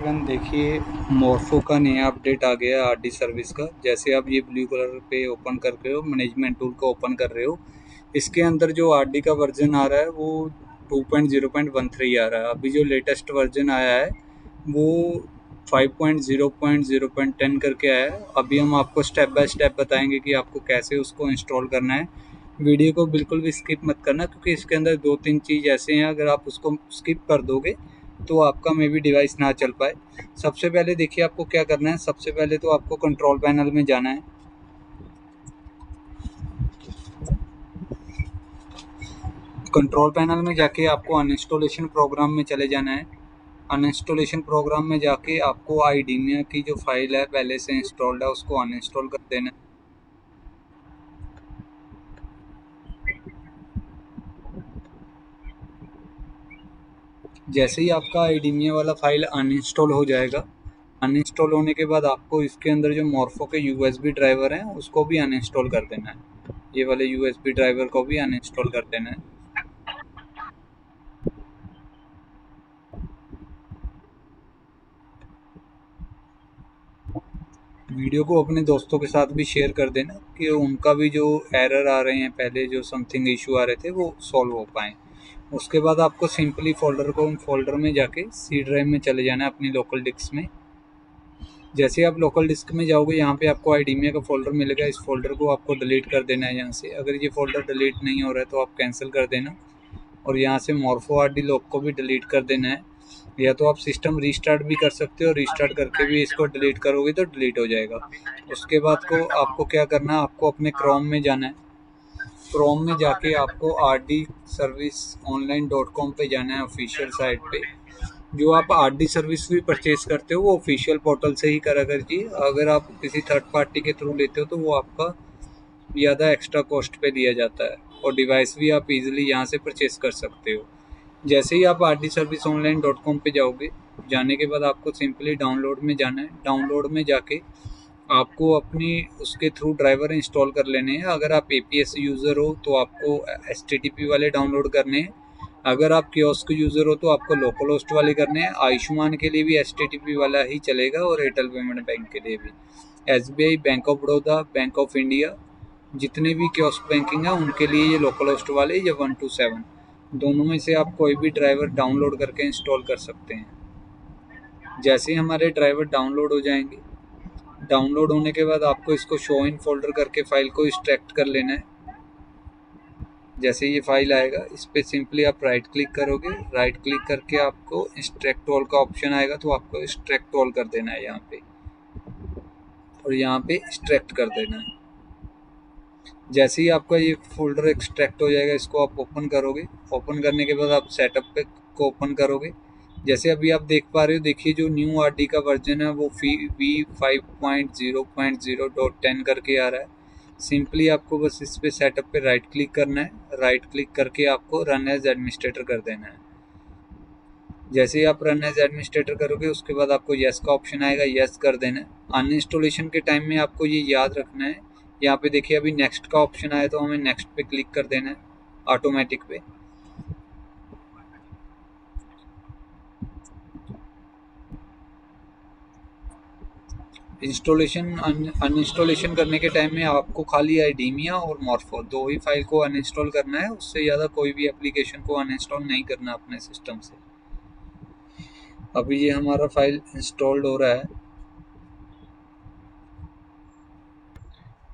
देखिए, मोर्फो का नया अपडेट आ गया है आरडी सर्विस का। जैसे आप ये ब्लू कलर पे ओपन कर रहे हो, मैनेजमेंट टूल को ओपन कर रहे हो, इसके अंदर जो आरडी का वर्जन आ रहा है वो 2.0.13 आ रहा है। अभी जो लेटेस्ट वर्जन आया है वो 5.0.0.10 करके आया है। अभी हम आपको स्टेप बाय स्टेप बताएंगे कि आपको कैसे उसको इंस्टॉल करना है। वीडियो को बिल्कुल भी स्किप मत करना, क्योंकि इसके अंदर 2-3 चीज़ ऐसे हैं, अगर आप उसको स्किप कर दोगे तो आपका मे बी डिवाइस ना चल पाए। सबसे पहले देखिए आपको क्या करना है। सबसे पहले तो आपको कंट्रोल पैनल में जाना है। कंट्रोल पैनल में जाके आपको अनइंस्टॉलेशन प्रोग्राम में चले जाना है। अनइंस्टॉलेशन प्रोग्राम में जाके आपको आईडीमिया की जो फाइल है पहले से इंस्टॉल्ड है उसको अनइंस्टॉल कर देना है। जैसे ही आपका आईडीमिया वाला फाइल अनइंस्टॉल हो जाएगा, अनइंस्टॉल होने के बाद आपको इसके अंदर जो मॉर्फो के यूएसबी ड्राइवर हैं उसको भी अनइंस्टॉल कर देना है। ये वाले यूएसबी ड्राइवर को भी अनइंस्टॉल कर देना है। वीडियो को अपने दोस्तों के साथ भी शेयर कर देना कि उनका भी जो एरर आ रहे हैं, पहले जो समथिंग इशू आ रहे थे, वो सॉल्व हो पाएँ। उसके बाद आपको सिंपली फ़ोल्डर में जाके सी ड्राइव में चले जाना है, अपनी लोकल डिस्क में। जैसे आप लोकल डिस्क में जाओगे, यहाँ पे आपको आईडीमिया का फ़ोल्डर मिलेगा। इस फ़ोल्डर को आपको डिलीट कर देना है यहाँ से। अगर ये फ़ोल्डर डिलीट नहीं हो रहा है तो आप कैंसिल कर देना, और यहाँ से मोर्फो आरडी लॉक को भी डिलीट कर देना है। या तो आप सिस्टम रीस्टार्ट भी कर सकते हो, रीस्टार्ट करके भी इसको डिलीट करोगे तो डिलीट हो जाएगा। उसके बाद को आपको क्या करना है, आपको अपने क्रोम में जाना है। क्रोम में जाके आपको R D service online dot com पर जाना है, ऑफिशियल साइट पे। जो आप आर डी सर्विस भी परचेज करते हो वो ऑफिशियल पोर्टल से ही करा कीजिए। अगर आप किसी थर्ड पार्टी के थ्रू लेते हो तो वो आपका ज़्यादा एक्स्ट्रा कॉस्ट पे दिया जाता है, और डिवाइस भी आप इजीली यहाँ से परचेज कर सकते हो। जैसे ही आप R D service online dot com पर जाओगे, जाने के बाद आपको सिंपली डाउनलोड में जाना है। डाउनलोड में जाके आपको अपनी उसके थ्रू ड्राइवर इंस्टॉल कर लेने हैं। अगर आप एपीएस यूज़र हो तो आपको एचटीटीपी वाले डाउनलोड करने हैं। अगर आप कियोस्क यूज़र हो तो आपको लोकल होस्ट वाले करने हैं। आयुष्मान के लिए भी एचटीटीपी वाला ही चलेगा, और एयरटेल पेमेंट बैंक के लिए भी। SBI, bank of Baroda, bank of India, जितने भी कियोस्क बैंकिंग है उनके लिए ये लोकल होस्ट वाले या 127 दोनों में से आप कोई भी ड्राइवर डाउनलोड करके इंस्टॉल कर सकते हैं। जैसे ही हमारे ड्राइवर डाउनलोड हो जाएंगे, डाउनलोड होने के बाद आपको इसको शो इन फोल्डर करके फाइल को एक्सट्रैक्ट कर लेना है। जैसे ये फाइल आएगा, इस पर सिंपली आप राइट क्लिक करोगे। राइट क्लिक करके आपको एक्सट्रैक्ट ऑल का ऑप्शन आएगा, तो आपको एक्सट्रैक्ट ऑल कर देना है यहाँ पे, और यहाँ पे एक्सट्रैक्ट कर देना है। जैसे ही आपका ये फोल्डर एक्सट्रैक्ट हो जाएगा, इसको आप ओपन करोगे। ओपन करने के बाद आप सेटअप पे को ओपन करोगे। जैसे अभी आप देख पा रहे हो, देखिए जो न्यू आर डी का वर्जन है वो V5.0.0.10 करके आ रहा है। सिंपली आपको बस इस पे सेटअप पे राइट क्लिक करना है। राइट क्लिक करके आपको रन एज एडमिनिस्ट्रेटर कर देना है। जैसे ही आप रन एज एडमिनिस्ट्रेटर करोगे, उसके बाद आपको येस का ऑप्शन आएगा, येस कर देना है। अनइंस्टॉलेशन के टाइम में आपको ये याद रखना है। यहाँ पे देखिए अभी नेक्स्ट का ऑप्शन आया, तो हमें नेक्स्ट पे क्लिक कर देना है, ऑटोमेटिक पे। इंस्टॉलेशन अनइंस्टॉलेशन करने के टाइम में आपको खाली आईडीमिया और मॉर्फो दो ही फाइल को अनइंस्टॉल करना है। उससे ज़्यादा कोई भी एप्लीकेशन को अनइंस्टॉल नहीं करना अपने सिस्टम से। अभी ये हमारा फाइल इंस्टॉल्ड हो रहा है।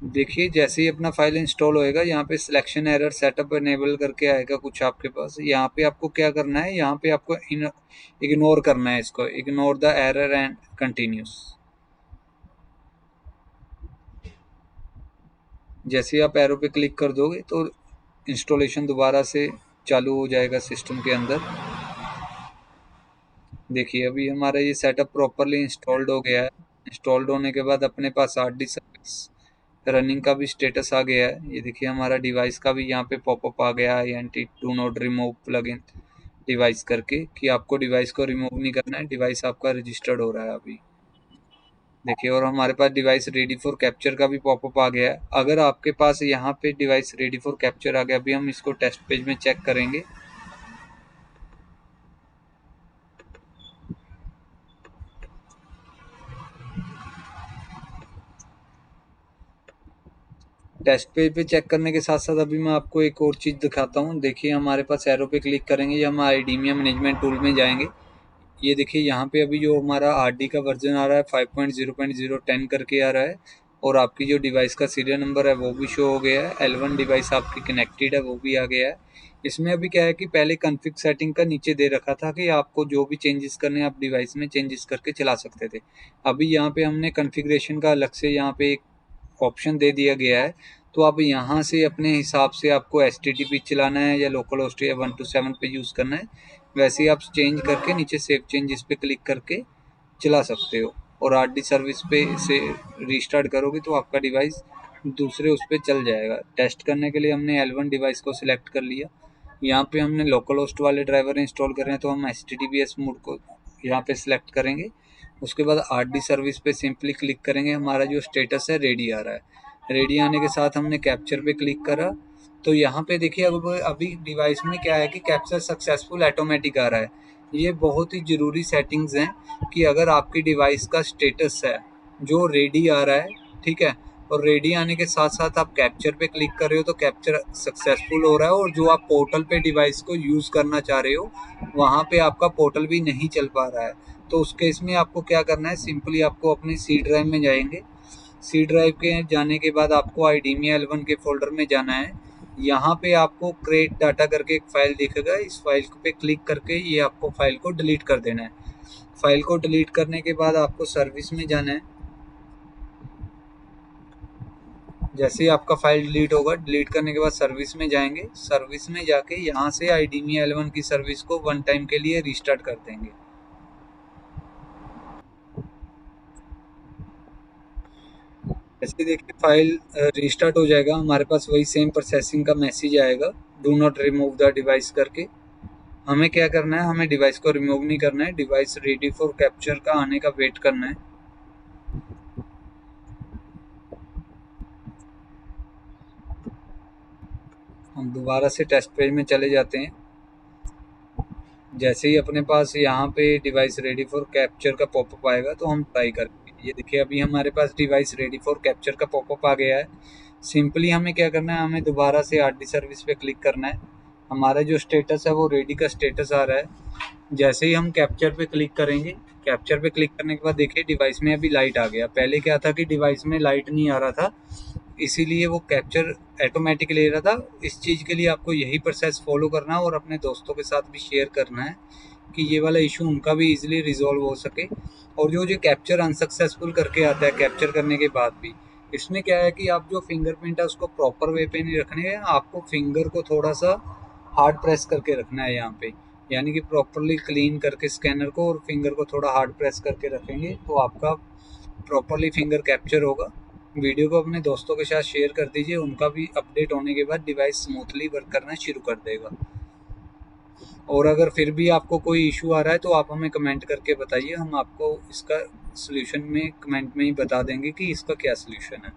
देखिए जैसे ही अपना फाइल इंस्टॉल होएगा, यहाँ पे सिलेक्शन एरर सेटअप एनेबल करके आएगा कुछ आपके पास। यहाँ पे आपको क्या करना है, यहाँ पे आपको इग्नोर करना है इसको। Ignore the error and continuous. जैसे ही आप एरो पे क्लिक कर दोगे तो इंस्टॉलेशन दोबारा से चालू हो जाएगा सिस्टम के अंदर। देखिए अभी हमारा ये सेटअप प्रॉपरली इंस्टॉल्ड हो गया है। इंस्टॉल्ड होने के बाद अपने पास आर डी सर्विस रनिंग का भी स्टेटस आ गया है। ये देखिए हमारा डिवाइस का भी यहाँ पे पॉपअप आ गया है, anti do not remove plugin device करके, कि आपको डिवाइस को रिमूव नहीं करना है। डिवाइस आपका रजिस्टर्ड हो रहा है अभी। देखिए, और हमारे पास डिवाइस रेडी फॉर कैप्चर का भी पॉपअप आ गया है। अगर आपके पास यहाँ पे डिवाइस रेडी फॉर कैप्चर आ गया, अभी हम इसको टेस्ट पेज में चेक करेंगे। टेस्ट पेज पे चेक करने के साथ साथ अभी मैं आपको एक और चीज़ दिखाता हूँ। देखिए हमारे पास एरो पे क्लिक करेंगे या हम आईडीमिया मैनेजमेंट टूल में जाएंगे। ये देखिए यहाँ पे अभी जो हमारा आरडी का वर्जन आ रहा है 5.0.010 करके आ रहा है, और आपकी जो डिवाइस का सीरियल नंबर है वो भी शो हो गया है। L1 डिवाइस आपकी कनेक्टेड है वो भी आ गया है। इसमें अभी क्या है कि पहले कॉन्फ़िग सेटिंग का नीचे दे रखा था कि आपको जो भी चेंजेस करने हैं आप डिवाइस में चेंजेस करके चला सकते थे। अभी यहाँ पे हमने कॉन्फ़िगरेशन का अलग से यहाँ पे एक ऑप्शन दे दिया गया है, तो आप यहाँ से अपने हिसाब से आपको HTTP चलाना है या लोकल होस्ट या 127 पे यूज़ करना है, वैसे ही आप चेंज करके नीचे सेव चेंजेस पे क्लिक करके चला सकते हो। और आरडी सर्विस पे से रीस्टार्ट करोगे तो आपका डिवाइस दूसरे उस पर चल जाएगा। टेस्ट करने के लिए हमने L1 डिवाइस को सिलेक्ट कर लिया। यहाँ पे हमने लोकल होस्ट वाले ड्राइवर इंस्टॉल कर रहे हैं तो हम HTTPS मोड को यहाँ पे सिलेक्ट करेंगे। उसके बाद आरडी सर्विस पे सिंपली क्लिक करेंगे। हमारा जो स्टेटस है रेडी आ रहा है। रेडी आने के साथ हमने कैप्चर पे क्लिक करा तो यहाँ पे देखिए अब अभी डिवाइस में क्या है कि कैप्चर सक्सेसफुल ऑटोमेटिक आ रहा है। ये बहुत ही ज़रूरी सेटिंग्स हैं कि अगर आपकी डिवाइस का स्टेटस है जो रेडी आ रहा है, ठीक है, और रेडी आने के साथ साथ आप कैप्चर पे क्लिक कर रहे हो तो कैप्चर सक्सेसफुल हो रहा है, और जो आप पोर्टल पे डिवाइस को यूज़ करना चाह रहे हो वहाँ पे आपका पोर्टल भी नहीं चल पा रहा है। तो उस केस में आपको क्या करना है, सिंपली आपको अपनी सी ड्राइव में जाएंगे। सी ड्राइव के जाने के बाद आपको आईडीमिया L1 के फोल्डर में जाना है। यहाँ पे आपको क्रिएट डाटा करके एक फाइल दिखेगा, इस फाइल पे क्लिक करके ये आपको फाइल को डिलीट कर देना है। फाइल को डिलीट करने के बाद आपको सर्विस में जाना है। जैसे ही आपका फाइल डिलीट होगा, डिलीट करने के बाद सर्विस में जाएंगे। सर्विस में जाके यहाँ से आईडीमिया L1 की सर्विस को वन टाइम के लिए रीस्टार्ट कर देंगे। जैसे देखिए फाइल रीस्टार्ट हो जाएगा, हमारे पास वही सेम प्रोसेसिंग का मैसेज आएगा, do not remove the device करके। हमें क्या करना है, हमें डिवाइस को रिमूव नहीं करना है, डिवाइस रेडी फॉर कैप्चर का आने का वेट करना है। हम दोबारा से टेस्ट पेज में चले जाते हैं। जैसे ही अपने पास यहाँ पे डिवाइस रेडी फॉर कैप्चर का पॉपअप आएगा तो हम ट्राई करेंगे। ये देखिए अभी हमारे पास डिवाइस रेडी फॉर कैप्चर का पॉपअप आ गया है। सिंपली हमें क्या करना है, हमें दोबारा से आरडी सर्विस पे क्लिक करना है। हमारा जो स्टेटस है वो रेडी का स्टेटस आ रहा है। जैसे ही हम कैप्चर पे क्लिक करेंगे, कैप्चर पे क्लिक करने के बाद देखिए डिवाइस में अभी लाइट आ गया। पहले क्या था कि डिवाइस में लाइट नहीं आ रहा था, इसीलिए वो कैप्चर ऑटोमेटिक ले रहा था। इस चीज़ के लिए आपको यही प्रोसेस फॉलो करना है और अपने दोस्तों के साथ भी शेयर करना है कि ये वाला इशू उनका भी इजीली रिजॉल्व हो सके। और जो जो कैप्चर अनसक्सेसफुल करके आता है कैप्चर करने के बाद भी, इसमें क्या है कि आप जो फिंगरप्रिंट है उसको प्रॉपर वे पे नहीं रखने हैं, आपको फिंगर को थोड़ा सा हार्ड प्रेस करके रखना है यहाँ पे, यानी कि प्रॉपरली क्लीन करके स्कैनर को और फिंगर को थोड़ा हार्ड प्रेस करके रखेंगे तो आपका प्रॉपरली फिंगर कैप्चर होगा। वीडियो को अपने दोस्तों के साथ शेयर कर दीजिए, उनका भी अपडेट होने के बाद डिवाइस स्मूथली वर्क करना शुरू कर देगा। और अगर फिर भी आपको कोई इशू आ रहा है तो आप हमें कमेंट करके बताइए, हम आपको इसका सॉल्यूशन में कमेंट में ही बता देंगे कि इसका क्या सॉल्यूशन है।